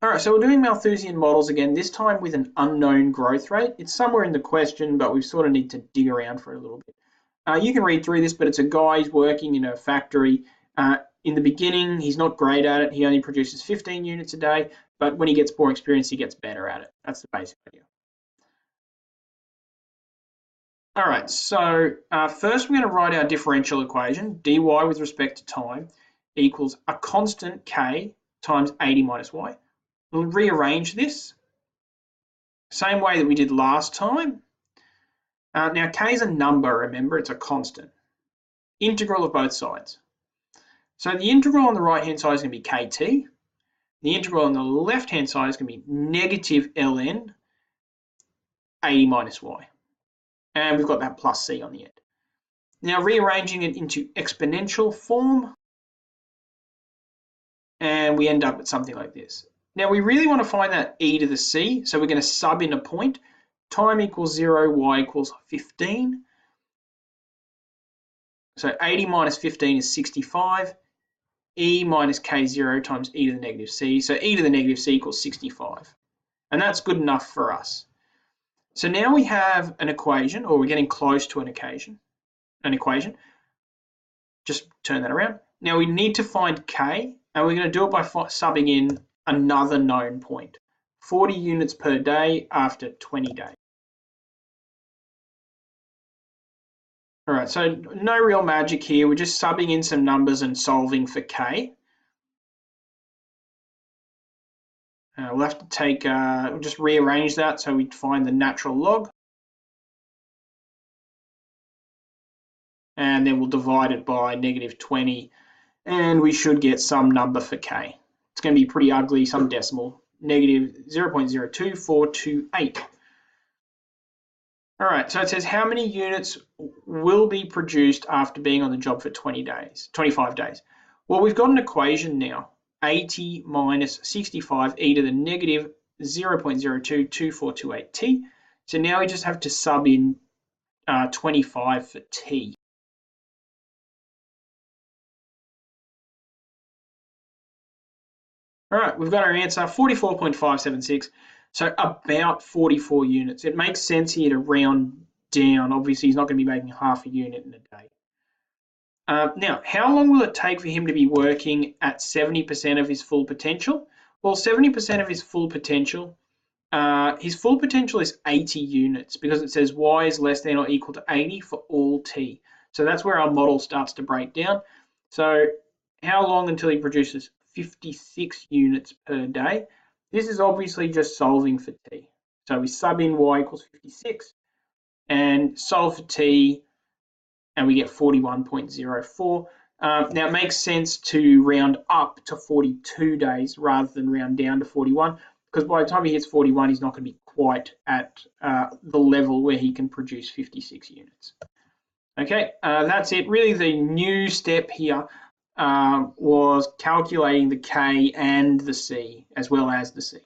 All right, so we're doing Malthusian models again, this time with an unknown growth rate. It's somewhere in the question, but we sort of need to dig around for a little bit. You can read through this, but it's a guy who's working in a factory. In the beginning, he's not great at it. He only produces 15 units a day, but when he gets more experience, he gets better at it. That's the basic idea. All right, so first we're going to write our differential equation, dy with respect to time equals a constant k times 80 minus y. We'll rearrange this same way that we did last time. Now k is a number, remember, it's a constant. Integral of both sides. So the integral on the right-hand side is going to be kt. The integral on the left-hand side is going to be negative ln 80 minus y. And we've got that plus c on the end. Now rearranging it into exponential form, and we end up with something like this. Now we really want to find that e to the c, so we're going to sub in a point. Time equals 0, y equals 15. So 80 minus 15 is 65. E minus k0 times e to the negative c. So e to the negative c equals 65. And that's good enough for us. So now we have an equation, or we're getting close to an equation. Just turn that around. Now we need to find k, and we're going to do it by subbing in another known point. 40 units per day after 20 days. All right, so no real magic here. We're just subbing in some numbers and solving for k. We'll have to take, we'll just rearrange that so we find the natural log. And then we'll divide it by negative 20, and we should get some number for k. It's going to be pretty ugly, some decimal, negative 0.022428. All right, so it says how many units will be produced after being on the job for 25 days. Well, we've got an equation now, 80 minus 65 e to the negative 0.022428t. So now we just have to sub in 25 for t. All right, we've got our answer, 44.576. So about 44 units. It makes sense here to round down. Obviously, he's not going to be making half a unit in a day. Now, how long will it take for him to be working at 70% of his full potential? Well, 70% of his full potential is 80 units because it says y is less than or equal to 80 for all t. So that's where our model starts to break down. So how long until he produces 56 units per day? This is obviously just solving for t. So we sub in y equals 56 and solve for t, and we get 41.04. Now it makes sense to round up to 42 days rather than round down to 41, because by the time he hits 41, he's not going to be quite at the level where he can produce 56 units. Okay, that's it. Really the new step here was calculating the K and the C, as well as the C.